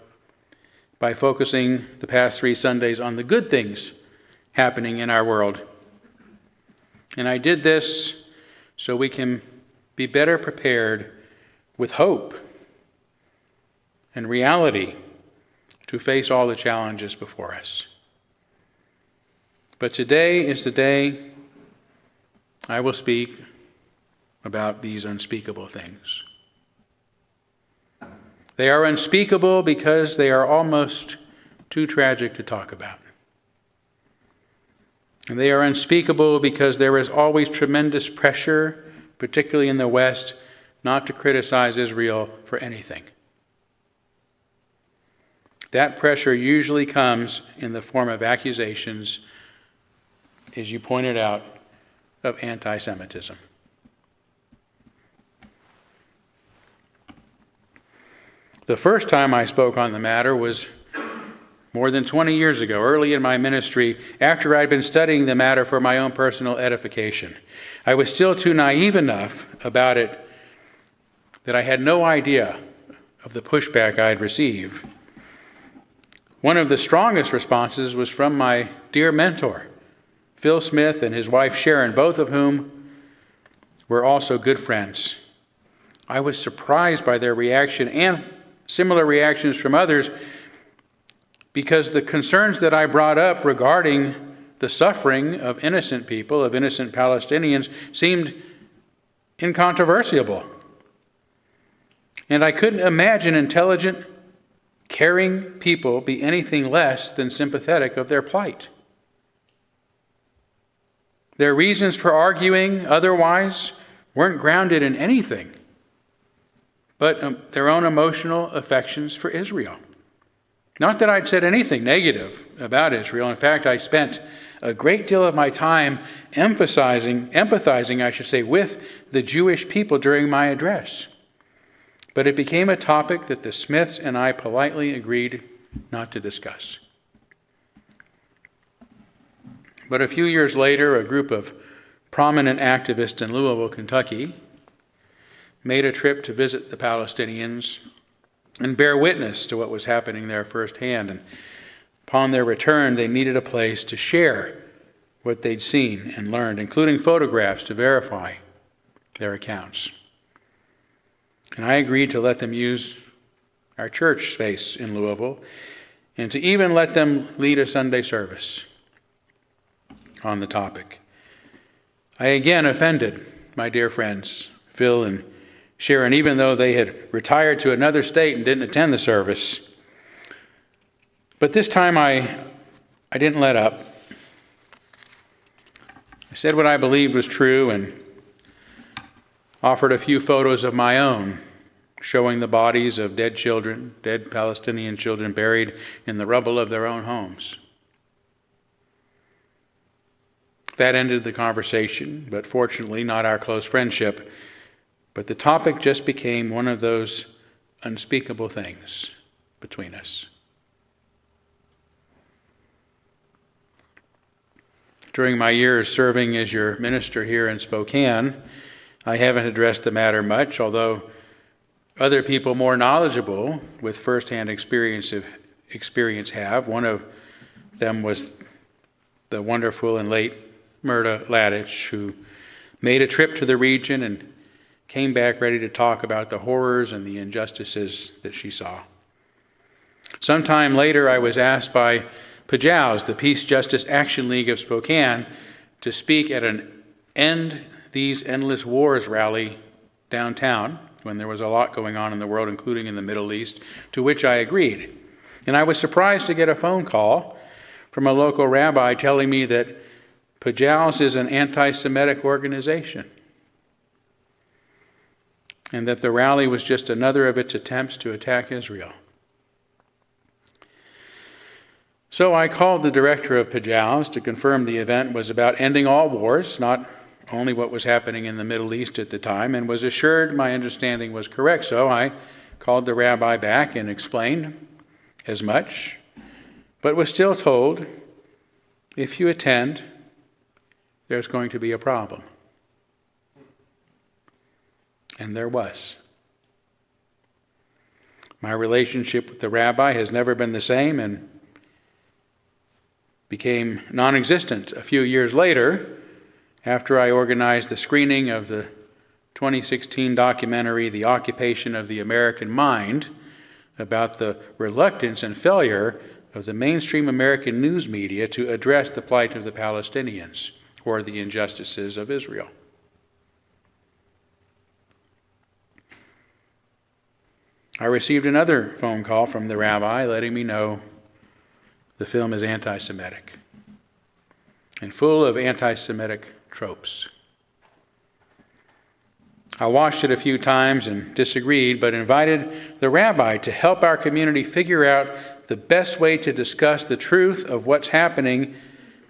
by focusing the past 3 Sundays on the good things happening in our world. And I did this so we can be better prepared with hope and reality to face all the challenges before us. But today is the day I will speak about these unspeakable things. They are unspeakable because they are almost too tragic to talk about. And they are unspeakable because there is always tremendous pressure, particularly in the West, not to criticize Israel for anything. That pressure usually comes in the form of accusations, as you pointed out, of anti-Semitism. The first time I spoke on the matter was more than 20 years ago, early in my ministry, after I'd been studying the matter for my own personal edification. I was still too naive enough about it that I had no idea of the pushback I'd receive. One of the strongest responses was from my dear mentor, Phil Smith, and his wife Sharon, both of whom were also good friends. I was surprised by their reaction and similar reactions from others, because the concerns that I brought up regarding the suffering of innocent people, of innocent Palestinians, seemed incontrovertible. And I couldn't imagine intelligent, caring people be anything less than sympathetic of their plight. Their reasons for arguing otherwise weren't grounded in anything but their own emotional affections for Israel. Not that I'd said anything negative about Israel. In fact, I spent a great deal of my time empathizing, with the Jewish people during my address. But it became a topic that the Smiths and I politely agreed not to discuss. But a few years later, a group of prominent activists in Louisville, Kentucky, made a trip to visit the Palestinians and bear witness to what was happening there firsthand. And upon their return, they needed a place to share what they'd seen and learned, including photographs to verify their accounts. And I agreed to let them use our church space in Louisville and to even let them lead a Sunday service on the topic. I again offended my dear friends, Phil and Sharon, even though they had retired to another state and didn't attend the service. But this time I didn't let up. I said what I believed was true and offered a few photos of my own, showing the bodies of dead Palestinian children buried in the rubble of their own homes. That ended the conversation, but fortunately not our close friendship. But the topic just became one of those unspeakable things between us. During my years serving as your minister here in Spokane, I haven't addressed the matter much, although other people more knowledgeable with firsthand experience have. One of them was the wonderful and late Myrta Ladich, who made a trip to the region and came back ready to talk about the horrors and the injustices that she saw. Sometime later, I was asked by PJAWS, the Peace Justice Action League of Spokane, to speak at an End These Endless Wars rally downtown when there was a lot going on in the world, including in the Middle East, to which I agreed. And I was surprised to get a phone call from a local rabbi telling me that Pajals is an anti-Semitic organization, and that the rally was just another of its attempts to attack Israel. So I called the director of Pajals to confirm the event was about ending all wars, not only what was happening in the Middle East at the time, and was assured my understanding was correct. So I called the rabbi back and explained as much, but was still told, if you attend, there's going to be a problem. And there was. My relationship with the rabbi has never been the same and became non-existent a few years later after I organized the screening of the 2016 documentary, The Occupation of the American Mind, about the reluctance and failure of the mainstream American news media to address the plight of the Palestinians or the injustices of Israel. I received another phone call from the rabbi letting me know the film is anti-Semitic and full of anti-Semitic tropes. I watched it a few times and disagreed, but invited the rabbi to help our community figure out the best way to discuss the truth of what's happening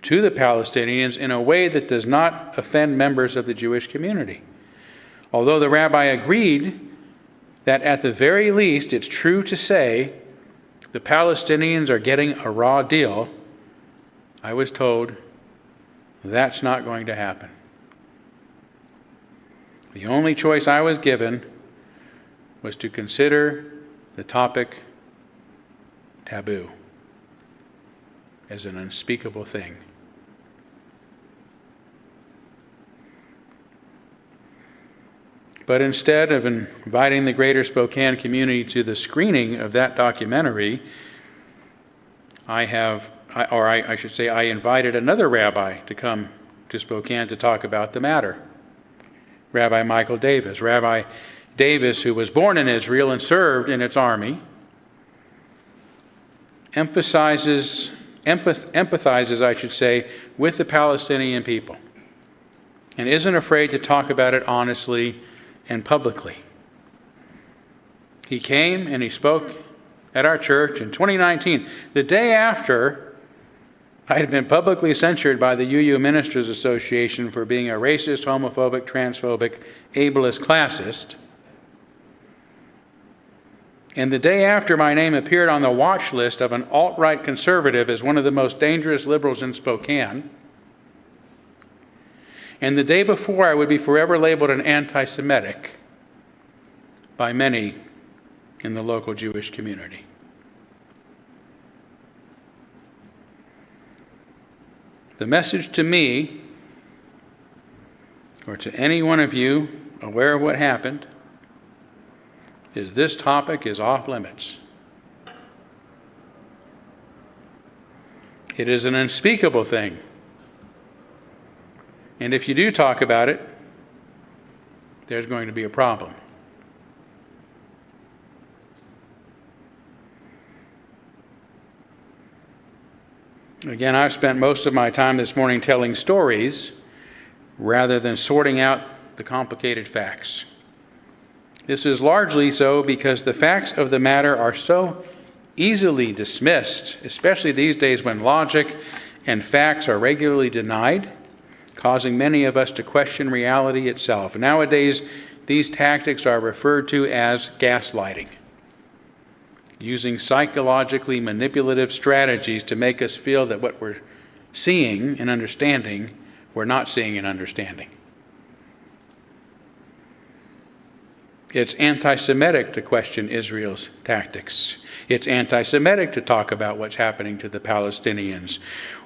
to the Palestinians in a way that does not offend members of the Jewish community. Although the rabbi agreed that at the very least it's true to say the Palestinians are getting a raw deal, I was told that's not going to happen. The only choice I was given was to consider the topic taboo as an unspeakable thing. But instead of inviting the greater Spokane community to the screening of that documentary, I invited another rabbi to come to Spokane to talk about the matter. Rabbi Michael Davis. Rabbi Davis, who was born in Israel and served in its army, empathizes, with the Palestinian people and isn't afraid to talk about it honestly and publicly. He came and he spoke at our church in 2019, the day after I had been publicly censured by the UU Ministers Association for being a racist, homophobic, transphobic, ableist, classist. And the day after my name appeared on the watch list of an alt-right conservative as one of the most dangerous liberals in Spokane. And the day before I would be forever labeled an anti-Semitic by many in the local Jewish community. The message to me, or to any one of you aware of what happened, is this topic is off limits. It is an unspeakable thing. And if you do talk about it, there's going to be a problem. Again, I've spent most of my time this morning telling stories rather than sorting out the complicated facts. This is largely so because the facts of the matter are so easily dismissed, especially these days when logic and facts are regularly denied, causing many of us to question reality itself. Nowadays, these tactics are referred to as gaslighting, using psychologically manipulative strategies to make us feel that what we're seeing and understanding, we're not seeing and understanding. It's anti-Semitic to question Israel's tactics. It's anti-Semitic to talk about what's happening to the Palestinians.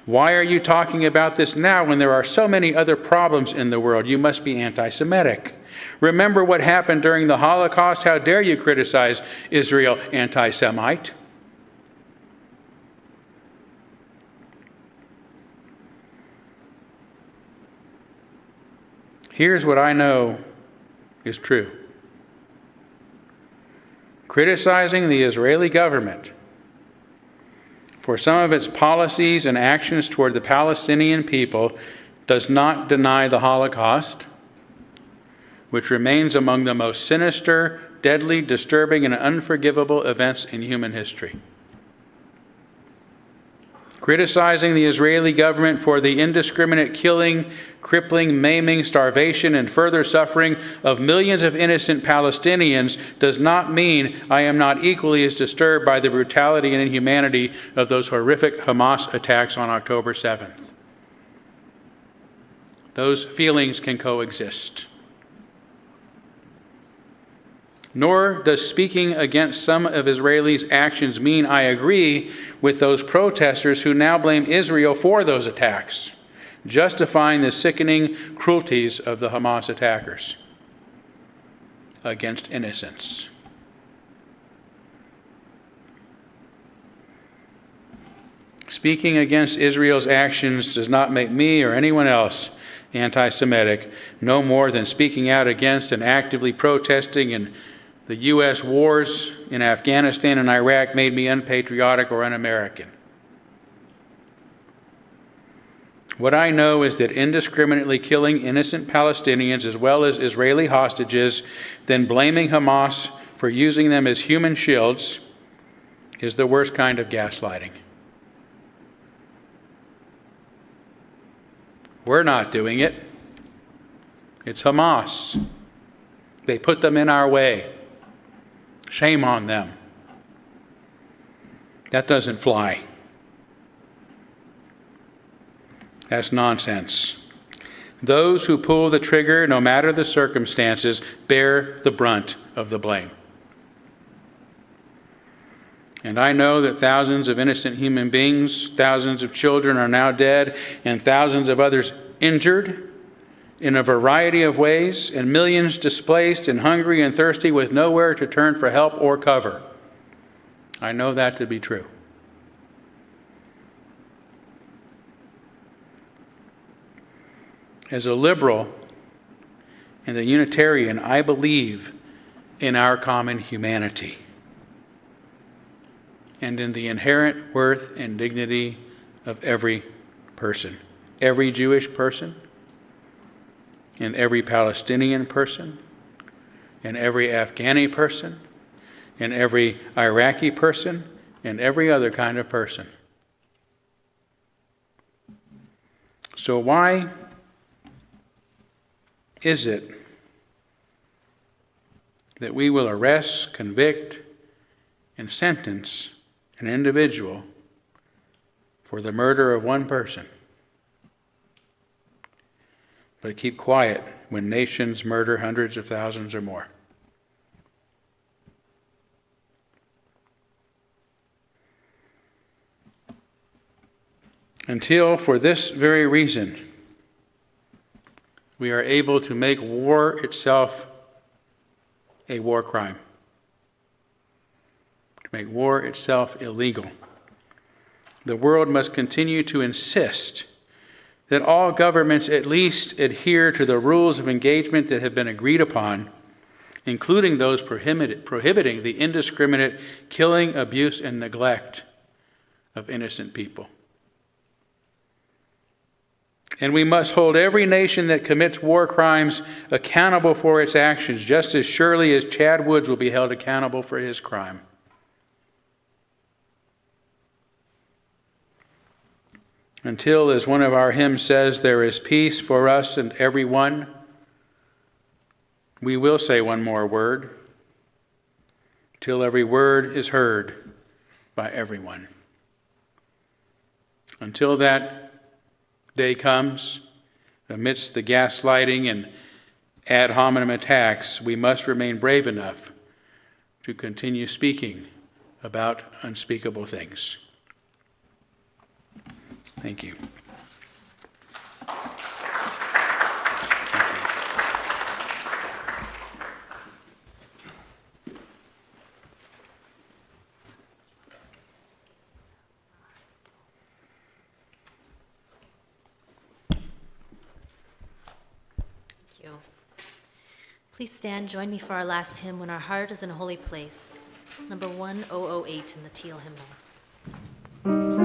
Why are you talking about this now when there are so many other problems in the world? You must be anti-Semitic. Remember what happened during the Holocaust? How dare you criticize Israel, anti-Semite? Here's what I know is true. Criticizing the Israeli government for some of its policies and actions toward the Palestinian people does not deny the Holocaust, which remains among the most sinister, deadly, disturbing, and unforgivable events in human history. Criticizing the Israeli government for the indiscriminate killing, crippling, maiming, starvation, and further suffering of millions of innocent Palestinians does not mean I am not equally as disturbed by the brutality and inhumanity of those horrific Hamas attacks on October 7th. Those feelings can coexist. Nor does speaking against some of Israelis' actions mean I agree with those protesters who now blame Israel for those attacks, justifying the sickening cruelties of the Hamas attackers against innocents. Speaking against Israel's actions does not make me or anyone else anti-Semitic, no more than speaking out against and actively protesting in the U.S. wars in Afghanistan and Iraq made me unpatriotic or un-American. What I know is that indiscriminately killing innocent Palestinians as well as Israeli hostages, then blaming Hamas for using them as human shields, is the worst kind of gaslighting. We're not doing it. It's Hamas. They put them in our way. Shame on them. That doesn't fly. That's nonsense. Those who pull the trigger, no matter the circumstances, bear the brunt of the blame. And I know that thousands of innocent human beings, thousands of children are now dead, and thousands of others injured in a variety of ways, and millions displaced and hungry and thirsty with nowhere to turn for help or cover. I know that to be true. As a liberal and a Unitarian, I believe in our common humanity and in the inherent worth and dignity of every person, every Jewish person, and every Palestinian person, and every Afghani person, and every Iraqi person, and every other kind of person. So why is it that we will arrest, convict, and sentence an individual for the murder of one person, but keep quiet when nations murder hundreds of thousands or more? Until, for this very reason, we are able to make war itself a war crime, to make war itself illegal, the world must continue to insist that all governments at least adhere to the rules of engagement that have been agreed upon, including those prohibiting the indiscriminate killing, abuse, and neglect of innocent people. And we must hold every nation that commits war crimes accountable for its actions, just as surely as Chad Woods will be held accountable for his crime. Until, as one of our hymns says, there is peace for us and everyone, we will say one more word, till every word is heard by everyone. Until that day comes, amidst the gaslighting and ad hominem attacks, we must remain brave enough to continue speaking about unspeakable things. Thank you. Please stand, join me for our last hymn, When Our Heart is in a Holy Place, number 1008 in the Teal Hymnal.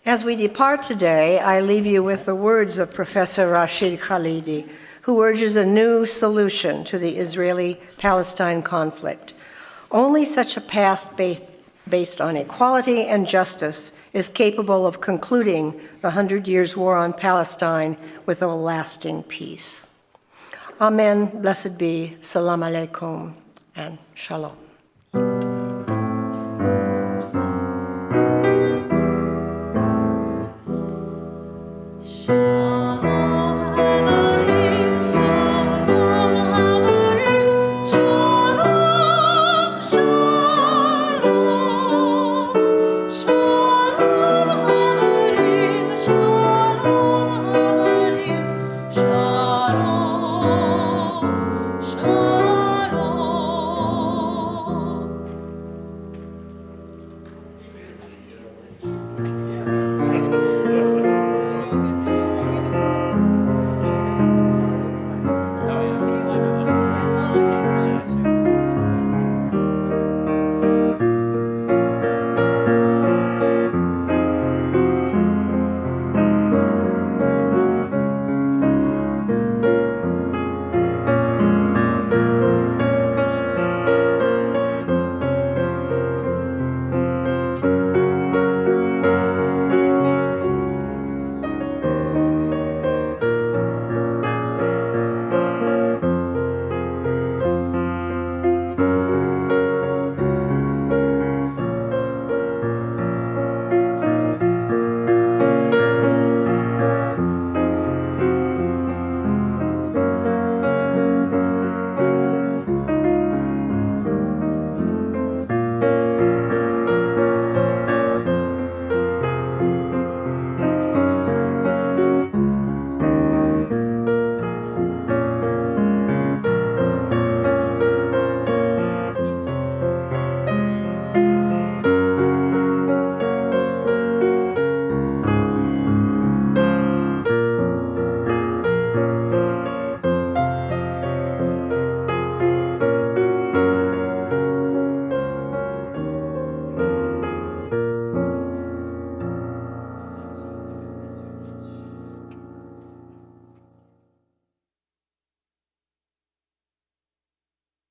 As we depart today, I leave you with the words of Professor Rashid Khalidi, who urges a new solution to the Israeli-Palestine conflict. Only such a path based on equality and justice is capable of concluding the 100 Years' War on Palestine with a lasting peace. Amen. Blessed be. Salam alaikum and shalom.